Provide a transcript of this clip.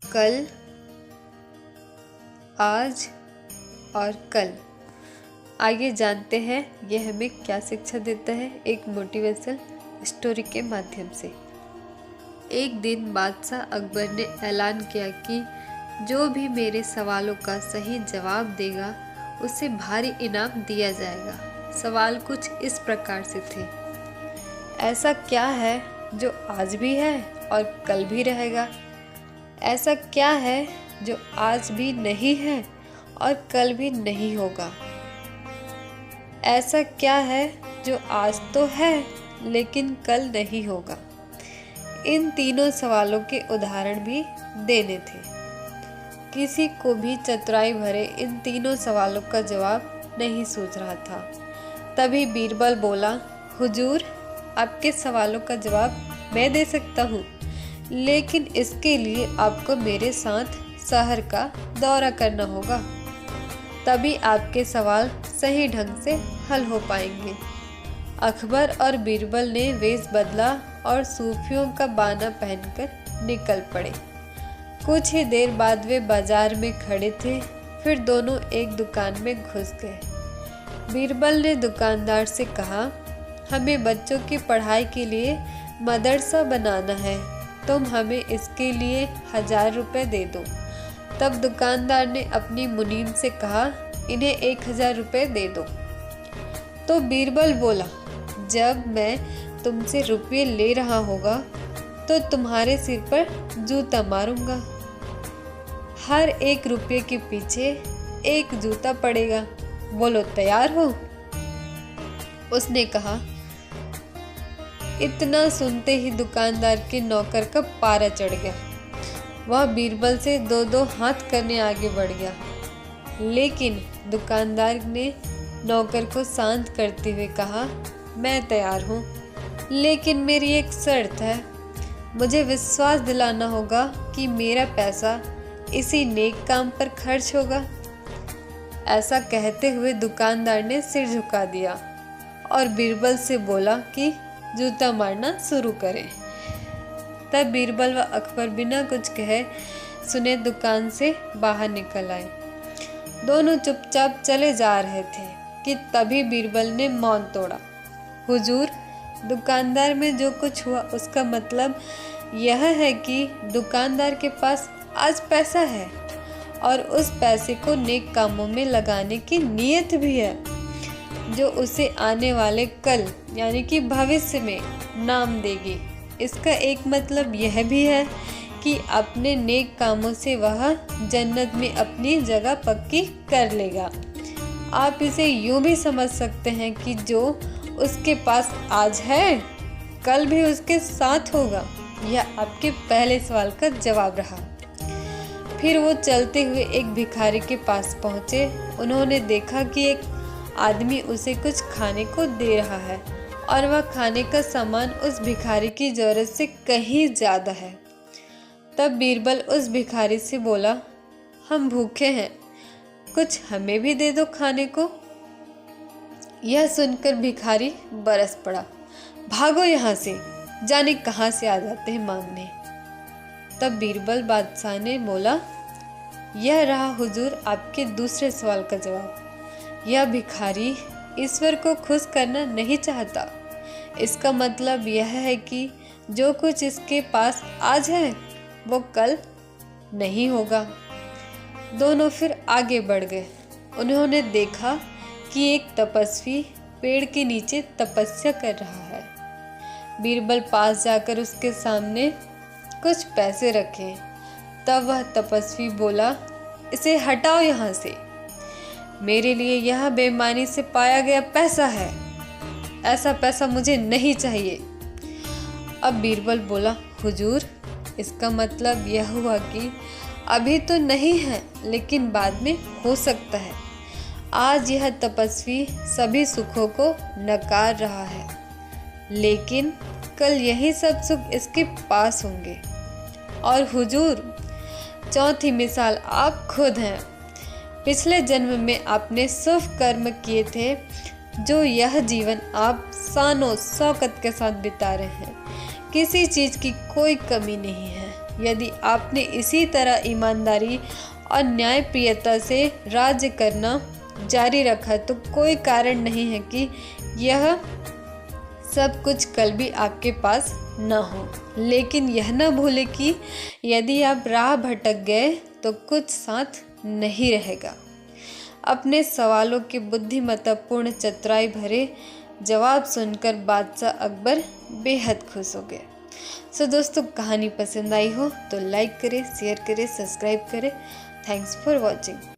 कल, आज और कल। आइए जानते हैं यह हमें क्या शिक्षा देता है एक मोटिवेशनल स्टोरी के माध्यम से। एक दिन बादशाह अकबर ने ऐलान किया कि जो भी मेरे सवालों का सही जवाब देगा उसे भारी इनाम दिया जाएगा। सवाल कुछ इस प्रकार से थे। ऐसा क्या है जो आज भी है और कल भी रहेगा? ऐसा क्या है जो आज भी नहीं है और कल भी नहीं होगा? ऐसा क्या है जो आज तो है लेकिन कल नहीं होगा? इन तीनों सवालों के उदाहरण भी देने थे। किसी को भी चतुराई भरे इन तीनों सवालों का जवाब नहीं सूझ रहा था। तभी बीरबल बोला, हुजूर, आपके सवालों का जवाब मैं दे सकता हूँ, लेकिन इसके लिए आपको मेरे साथ शहर का दौरा करना होगा, तभी आपके सवाल सही ढंग से हल हो पाएंगे। अकबर और बीरबल ने वेश बदला और सूफियों का बाना पहनकर निकल पड़े। कुछ ही देर बाद वे बाजार में खड़े थे। फिर दोनों एक दुकान में घुस गए। बीरबल ने दुकानदार से कहा, हमें बच्चों की पढ़ाई के लिए मदरसा बनाना है, तुम हमें इसके लिए 1000 रुपये दे दो। तब दुकानदार ने अपनी मुनीम से कहा, इन्हें 1000 रुपये दे दो। तो बीरबल बोला, जब मैं तुमसे रुपये ले रहा होगा तो तुम्हारे सिर पर जूता मारूंगा। हर 1 रुपये के पीछे 1 जूता पड़ेगा। बोलो, तैयार हो? उसने कहा। इतना सुनते ही दुकानदार के नौकर का पारा चढ़ गया। वह बीरबल से 2-2 हाथ करने आगे बढ़ गया, लेकिन दुकानदार ने नौकर को शांत करते हुए कहा, मैं तैयार हूँ, लेकिन मेरी एक शर्त है। मुझे विश्वास दिलाना होगा कि मेरा पैसा इसी नेक काम पर खर्च होगा। ऐसा कहते हुए दुकानदार ने सिर झुका दिया और बीरबल से बोला कि जूता मारना शुरू करें। तब बीरबल व अकबर बिना कुछ कहे सुने दुकान से बाहर निकल आए। दोनों चुपचाप चले जा रहे थे कि तभी बीरबल ने मौन तोड़ा। हुजूर, दुकानदार में जो कुछ हुआ उसका मतलब यह है कि दुकानदार के पास आज पैसा है और उस पैसे को नेक कामों में लगाने की नीयत भी है, जो उसे आने वाले कल यानी कि भविष्य में नाम देगी। इसका एक मतलब यह भी है कि अपने नेक कामों से वह जन्नत में अपनी जगह पक्की कर लेगा। आप इसे यूं भी समझ सकते हैं कि जो उसके पास आज है कल भी उसके साथ होगा। यह आपके पहले सवाल का जवाब रहा। फिर वो चलते हुए एक भिखारी के पास पहुँचे। उन्होंने देखा कि एक आदमी उसे कुछ खाने को दे रहा है और वह खाने का सामान उस भिखारी की ज़रूरत से कहीं ज़्यादा है। तब बीरबल उस भिखारी से बोला, हम भूखे हैं, कुछ हमें भी दे दो खाने को। यह सुनकर भिखारी बरस पड़ा, भागो यहाँ से, जाने कहाँ से आ जाते हैं मांगने। तब बीरबल बादशाह ने बोला, यह रहा हुजूर आपके दूसरे सवाल का जवाब। यह भिखारी ईश्वर को खुश करना नहीं चाहता। इसका मतलब यह है कि जो कुछ इसके पास आज है वो कल नहीं होगा। दोनों फिर आगे बढ़ गए। उन्होंने देखा कि एक तपस्वी पेड़ के नीचे तपस्या कर रहा है। बीरबल पास जाकर उसके सामने कुछ पैसे रखे। तब वह तपस्वी बोला, इसे हटाओ यहाँ से, मेरे लिए यह बेईमानी से पाया गया पैसा है, ऐसा पैसा मुझे नहीं चाहिए। अब बीरबल बोला, हुजूर, इसका मतलब यह हुआ कि अभी तो नहीं है लेकिन बाद में हो सकता है। आज यह तपस्वी सभी सुखों को नकार रहा है, लेकिन कल यही सब सुख इसके पास होंगे। और हुजूर, चौथी मिसाल आप खुद हैं। पिछले जन्म में आपने शुभ कर्म किए थे, जो यह जीवन आप शानो शौकत के साथ बिता रहे हैं। किसी चीज़ की कोई कमी नहीं है। यदि आपने इसी तरह ईमानदारी और न्यायप्रियता से राज्य करना जारी रखा तो कोई कारण नहीं है कि यह सब कुछ कल भी आपके पास न हो। लेकिन यह न भूलें कि यदि आप राह भटक गए तो कुछ साथ नहीं रहेगा। अपने सवालों के बुद्धिमत्तापूर्ण चतुराई भरे जवाब सुनकर बादशाह अकबर बेहद खुश हो गए। सो दोस्तों, कहानी पसंद आई हो तो लाइक करें, शेयर करें, सब्सक्राइब करें। Thanks for watching.